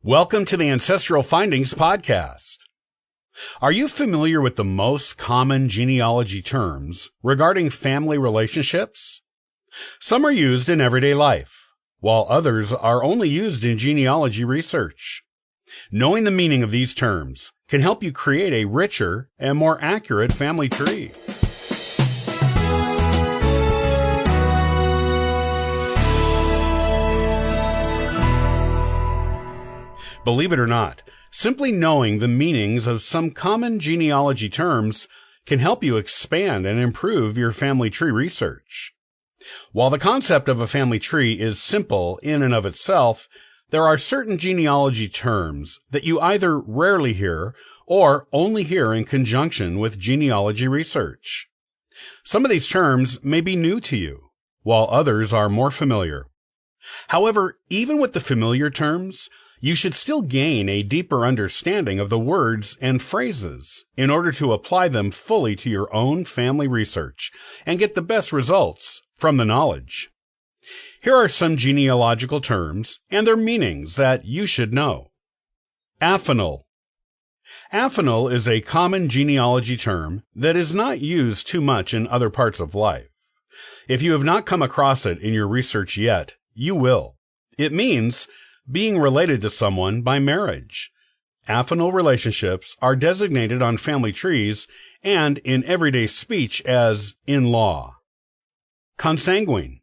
Welcome to the Ancestral Findings Podcast. Are you familiar with the most common genealogy terms regarding family relationships? Some are used in everyday life, while others are only used in genealogy research. Knowing the meaning of these terms can help you create a richer and more accurate family tree. Believe it or not, simply knowing the meanings of some common genealogy terms can help you expand and improve your family tree research. While the concept of a family tree is simple in and of itself, there are certain genealogy terms that you either rarely hear or only hear in conjunction with genealogy research. Some of these terms may be new to you, while others are more familiar. However, even with the familiar terms, you should still gain a deeper understanding of the words and phrases in order to apply them fully to your own family research and get the best results from the knowledge. Here are some genealogical terms and their meanings that you should know. Affinal. Affinal is a common genealogy term that is not used too much in other parts of life. If you have not come across it in your research yet, you will. It means being related to someone by marriage. Affinal relationships are designated on family trees and in everyday speech as in-law. Consanguine.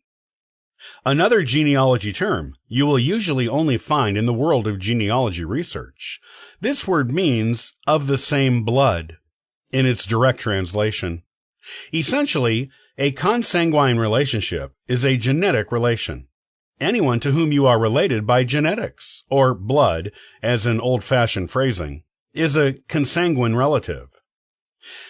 Another genealogy term you will usually only find in the world of genealogy research. This word means of the same blood in its direct translation. Essentially, a consanguine relationship is a genetic relation. Anyone to whom you are related by genetics, or blood, as in old-fashioned phrasing, is a consanguine relative.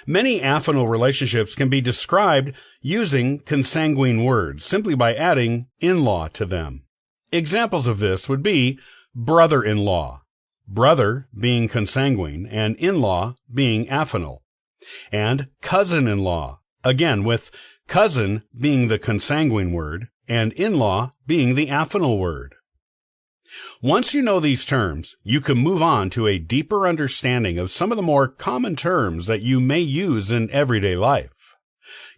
Many affinal relationships can be described using consanguine words simply by adding in-law to them. Examples of this would be brother-in-law, brother being consanguine and in-law being affinal, and cousin-in-law, again with cousin being the consanguine word, and in-law being the affinal word. Once you know these terms, you can move on to a deeper understanding of some of the more common terms that you may use in everyday life.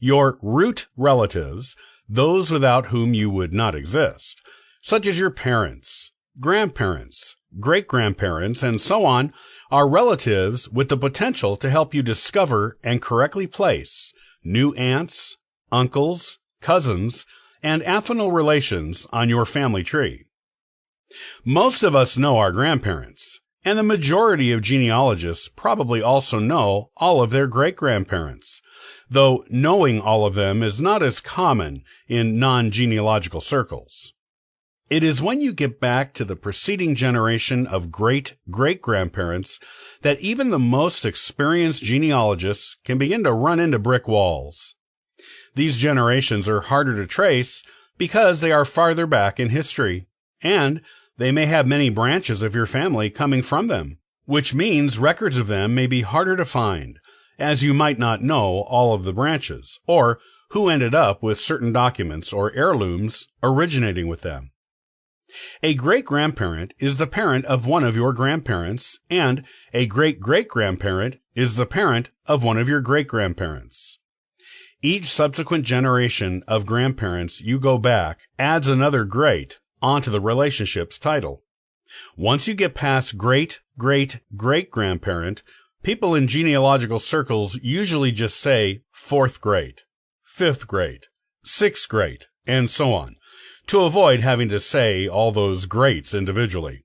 Your root relatives, those without whom you would not exist, such as your parents, grandparents, great-grandparents, and so on, are relatives with the potential to help you discover and correctly place new aunts, uncles, cousins, and affinal relations on your family tree. Most of us know our grandparents, and the majority of genealogists probably also know all of their great-grandparents, though knowing all of them is not as common in non-genealogical circles. It is when you get back to the preceding generation of great-great-grandparents that even the most experienced genealogists can begin to run into brick walls. These generations are harder to trace because they are farther back in history, and they may have many branches of your family coming from them, which means records of them may be harder to find, as you might not know all of the branches, or who ended up with certain documents or heirlooms originating with them. A great-grandparent is the parent of one of your grandparents, and a great-great-grandparent is the parent of one of your great-grandparents. Each subsequent generation of grandparents you go back adds another great onto the relationship's title. Once you get past great-great-great-grandparent, people in genealogical circles usually just say fourth great, fifth great, sixth great, and so on, to avoid having to say all those greats individually.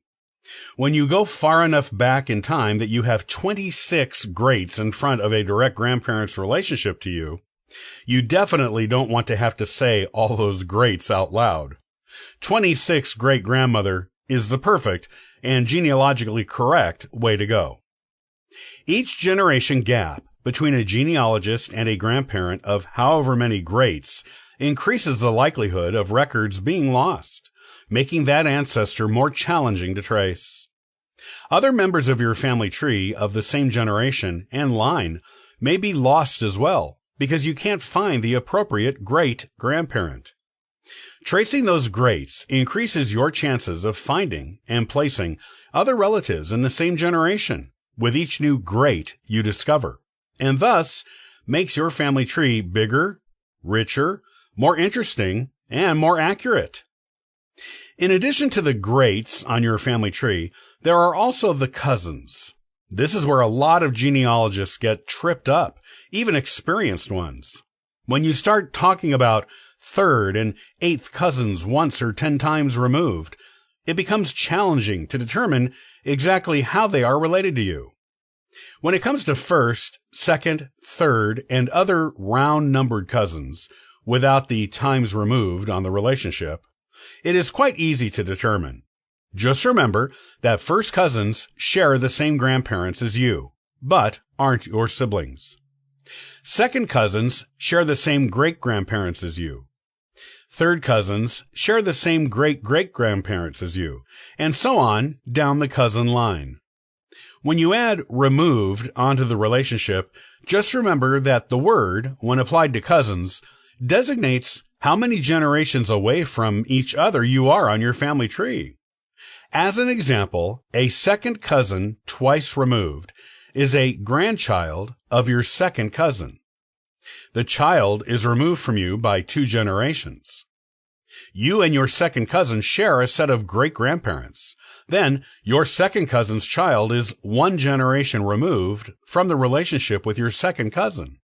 When you go far enough back in time that you have 26 greats in front of a direct grandparent's relationship to you, you definitely don't want to have to say all those greats out loud. 26 great-grandmother is the perfect and genealogically correct way to go. Each generation gap between a genealogist and a grandparent of however many greats increases the likelihood of records being lost, making that ancestor more challenging to trace. Other members of your family tree of the same generation and line may be lost as well, because you can't find the appropriate great-grandparent. Tracing those greats increases your chances of finding and placing other relatives in the same generation with each new great you discover, and thus makes your family tree bigger, richer, more interesting, and more accurate. In addition to the greats on your family tree, there are also the cousins. This is where a lot of genealogists get tripped up, even experienced ones. When you start talking about third and eighth cousins once or 10 times removed, it becomes challenging to determine exactly how they are related to you. When it comes to first, second, third, and other round-numbered cousins, without the times removed on the relationship, it is quite easy to determine. Just remember that first cousins share the same grandparents as you, but aren't your siblings. Second cousins share the same great-grandparents as you. Third cousins share the same great-great-grandparents as you, and so on down the cousin line. When you add removed onto the relationship, just remember that the word, when applied to cousins, designates how many generations away from each other you are on your family tree. As an example, a second cousin twice removed is a grandchild of your second cousin. The child is removed from you by 2 generations. You and your second cousin share a set of great-grandparents. Then, your second cousin's child is 1 generation removed from the relationship with your second cousin,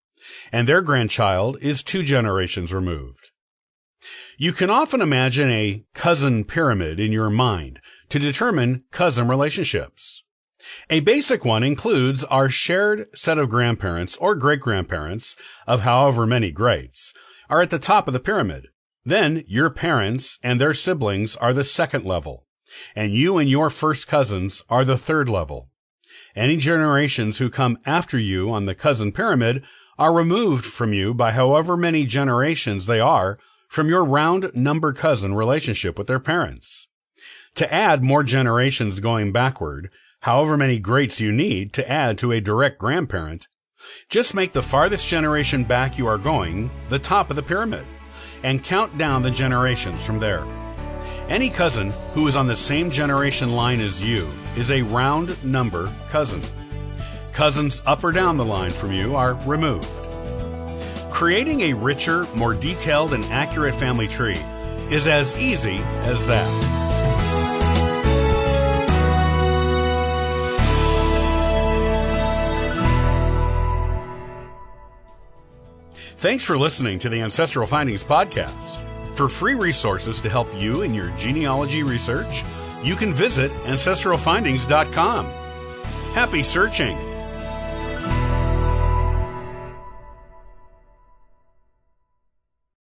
and their grandchild is 2 generations removed. You can often imagine a cousin pyramid in your mind to determine cousin relationships. A basic one includes our shared set of grandparents or great-grandparents of however many greats are at the top of the pyramid. Then your parents and their siblings are the second level, and you and your first cousins are the third level. Any generations who come after you on the cousin pyramid are removed from you by however many generations they are from your round number cousin relationship with their parents. To add more generations going backward, however many greats you need to add to a direct grandparent, just make the farthest generation back you are going the top of the pyramid, and count down the generations from there. Any cousin who is on the same generation line as you is a round number cousin. Cousins up or down the line from you are removed. Creating a richer, more detailed, and accurate family tree is as easy as that. Thanks for listening to the Ancestral Findings Podcast. For free resources to help you in your genealogy research, you can visit ancestralfindings.com. Happy searching!